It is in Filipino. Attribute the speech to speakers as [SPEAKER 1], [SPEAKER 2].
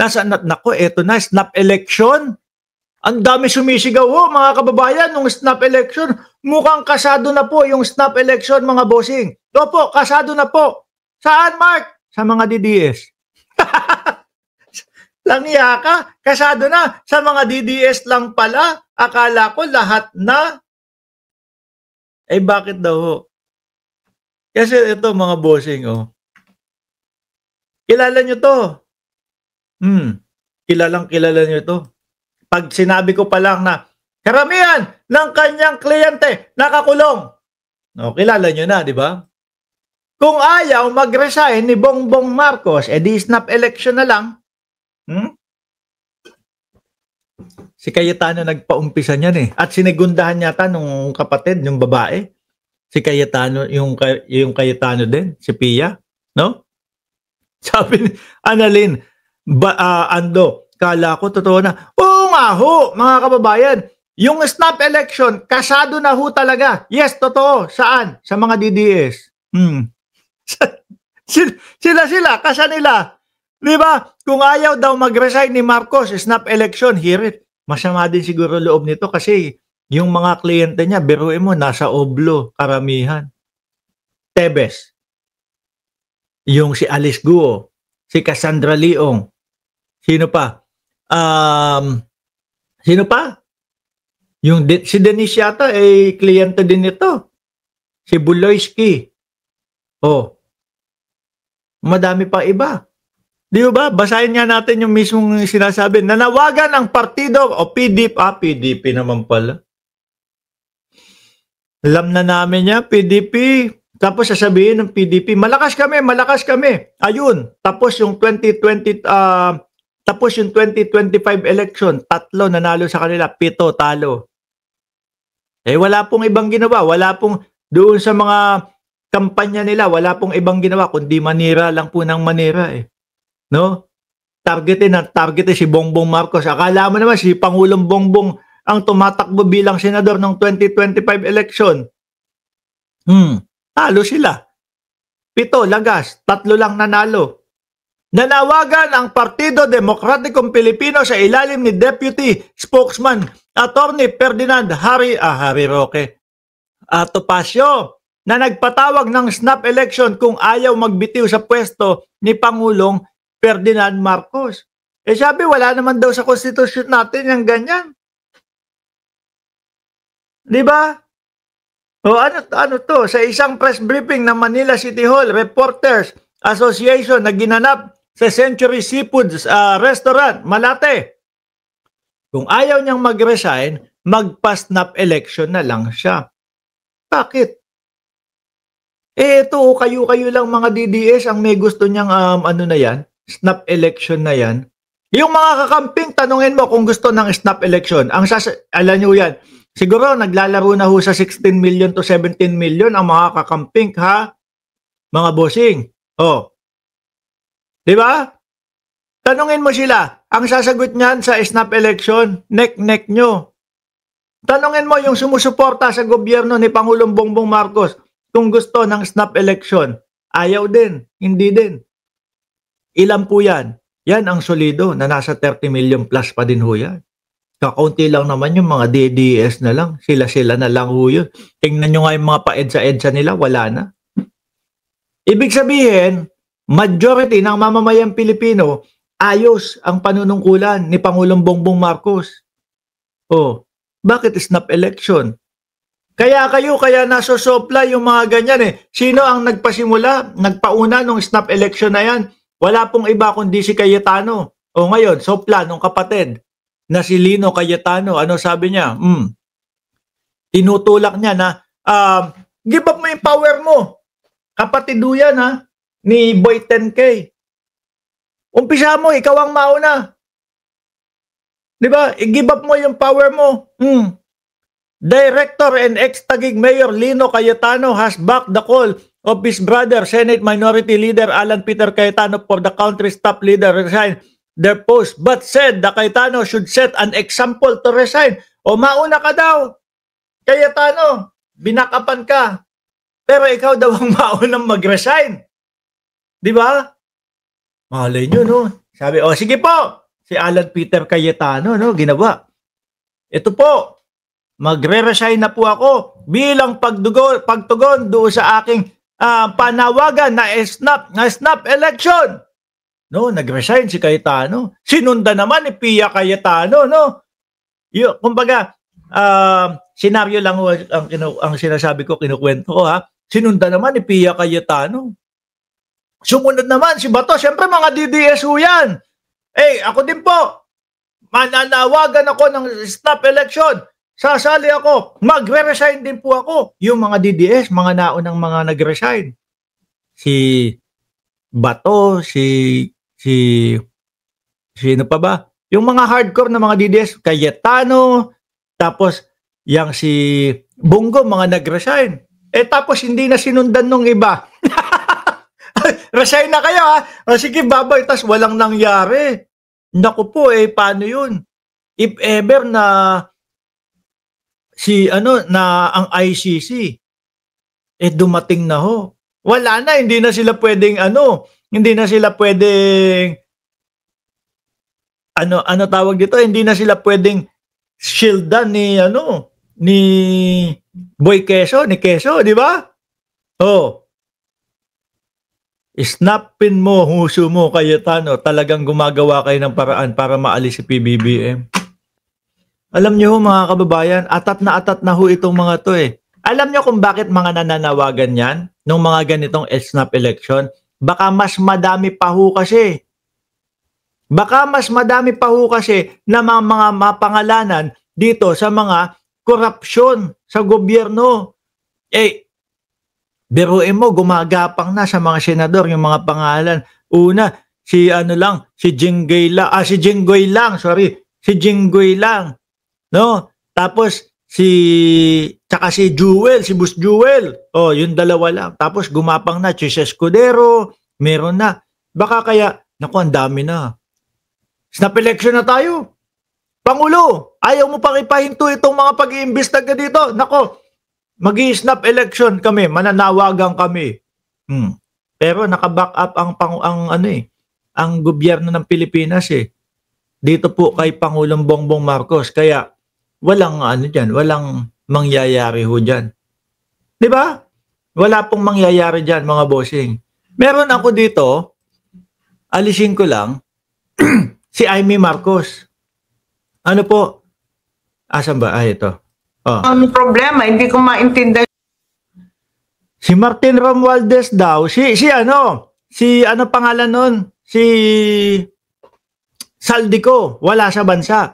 [SPEAKER 1] Nako, eto na, snap election. Ang dami sumisigaw, mga kababayan, nung snap election. Mukhang kasado na po yung snap election, mga bossing. Opo, kasado na po. Saan, Mark? Sa mga DDS. Langya ka, kasado na. Sa mga DDS lang pala. Akala ko lahat na. Eh, bakit daw? Kasi ito, mga bossing, kilala nyo to. Kilala nyo to. Pag sinabi ko pa lang na karamihan ng kanyang kliyente nakakulong. Kilala nyo na, di ba? Kung ayaw mag-resign ni Bongbong Marcos, di snap election na lang. Si Cayetano nagpaumpisa niyan eh. At sinigundahan yata nung kapatid, yung babae. Si Cayetano, yung Cayetano din, si Pia, no? Sabi ni Annalyn, Ando, kala ko totoo na. Oo nga ho, mga kababayan. Yung snap election, kasado na ho talaga. Yes, totoo. Saan? Sa mga DDS. Sila, kasa nila. Di ba? Kung ayaw daw mag-resign ni Marcos, snap election, hear it. Masama din siguro loob nito kasi yung mga kliyente niya, biruin mo, nasa Oblo, karamihan. Tebes. Yung si Alice Guo, si Cassandra Leong. Sino pa? Sino pa? Si Denise yata, kliyente din ito. Si Buloyski. Madami pa iba. Di ba? Basahin nga natin yung mismong sinasabi. Nanawagan ang partido o PDP. PDP naman pala. Alam na namin niya, PDP. Tapos sasabihin ng PDP, malakas kami. Ayun. Tapos yung 2025 election, 3 nanalo sa kanila, 7 talo. Wala pong ibang ginawa. Wala pong doon sa mga kampanya nila, wala pong ibang ginawa kundi manira lang po ng manira No? Targetin si Bongbong Marcos. Akala mo naman si Pangulong Bongbong ang tumatakbo bilang senador ng 2025 election. Talo sila. 7 lagas, 3 lang nanalo. Nanawagan ang Partido Demokratikong Pilipino sa ilalim ni Deputy Spokesman Attorney Ferdinand Harry Roque Topacio na nagpatawag ng snap election kung ayaw magbitiw sa pwesto ni Pangulong Ferdinand Marcos. Sabi, wala naman daw sa konstitusyon natin yung ganyan. Di ba? Ano to? Sa isang press briefing ng Manila City Hall Reporters Association na ginanap sa Century Seafoods Restaurant, Malate. Kung ayaw niyang mag-resign, magpa-snap election na lang siya. Bakit? Ito, kayo lang mga DDS ang may gusto niyang snap election na yan. Yung mga kakamping, tanungin mo kung gusto ng snap election. Alam nyo yan, siguro naglalaro na ho sa 16 million to 17 million ang mga kakamping, ha? Mga bossing. Di ba? Tanungin mo sila, ang sasagot niyan sa snap election, neck nyo. Tanungin mo yung sumusuporta sa gobyerno ni Pangulong Bongbong Marcos kung gusto ng snap election. Ayaw din, hindi din. Ilan po yan? Yan ang solido na nasa 30 million plus pa din ho yan. Kakaunti lang naman yung mga DDS na lang. Sila na lang ho yun. Tingnan nyo nga yung mga pa-EDSA nila, wala na. Ibig sabihin, majority ng mamamayang Pilipino, ayos ang panunungkulan ni Pangulong Bongbong Marcos. Bakit snap election? Kaya nasosopla yung mga ganyan Sino ang nagpasimula, nagpauna nung snap election na yan? Wala pong iba kundi si Cayetano. Ngayon, sopla nung kapatid na si Lino Cayetano. Ano sabi niya? Tinutulak niya na, give up mo yung power mo. Kapatido yan ni Boy 10K. Umpisa mo, ikaw ang mauna. Diba? I-give up mo yung power mo. Director and ex-Taguig Mayor Lino Cayetano has backed the call of his brother, Senate Minority Leader Alan Peter Cayetano for the country's top leader resign their post, but said the Cayetano should set an example to resign. Mauna ka daw. Cayetano, binakapan ka. Pero ikaw daw ang maunang mag-resign. Di ba? Malay nyo, no? Sabi, o sige po, si Alan Peter Cayetano, no, ginawa. Ito po, magre-resign na po ako bilang pagtugon doon sa aking panawagan na snap election. No, nag-resign si Cayetano. Sinunda naman ni Pia Cayetano, no? Kumbaga, senaryo lang ang sinasabi ko, kinukwento ko ha. Sinunda naman ni Pia Cayetano. Sumunod naman si Bato. Siyempre mga DDSU yan. Ako din po. Mananawagan ako ng snap election. Sasali ako. Magre-resign din po ako. Yung mga DDS, mga naunang mga nag-resign. Si Bato, sino pa ba? Yung mga hardcore na mga DDS, Cayetano, tapos yang si Bongo, mga nag-resign. Tapos hindi na sinundan nung iba. Resign na kayo ha. O sige, babay, tas walang nangyari. Naku po, paano yun? If ever na ang ICC dumating na ho. Wala na, hindi na sila pwedeng tawag dito, hindi na sila pwedeng shieldan ni Boy Quezon, ni Quezon, di ba? Snapin mo, huso mo, Cayetano, talagang gumagawa kayo ng paraan para maalis si PBBM. Alam niyo mga kababayan, atat na ho itong mga to Alam niyo kung bakit mga nananawagan yan nung mga ganitong snap election? Baka mas madami pa ho kasi. Baka mas madami pa ho kasi na mga mapangalanan dito sa mga korupsyon sa gobyerno. Biruin mo, gumagapang na sa mga senador yung mga pangalan. Una, si Jinggoy lang. No? Tapos, tsaka si Jewel, si Boss Jewel. Yung dalawa lang. Tapos, gumapang na, Chis Escudero, meron na. Baka kaya, naku, ang dami na. Snap election na tayo. Pangulo, ayaw mo pang ipahinto itong mga pag-iimbestiga dito. Nako, mag-i-snap election kami, mananawagan kami. Pero naka-back up ang gobyerno ng Pilipinas dito po kay Pangulong Bongbong Marcos. Kaya walang walang mangyayari ho diyan. 'Di ba? Wala pong mangyayari diyan, mga bossing. Meron ako dito, alisin ko lang si Amy Marcos. Ano po? Asan ba? Ito.
[SPEAKER 2] Ang problema, hindi ko maintindihan.
[SPEAKER 1] Si Martin Romualdez daw, si pangalan nun? Si Saldico, wala sa bansa.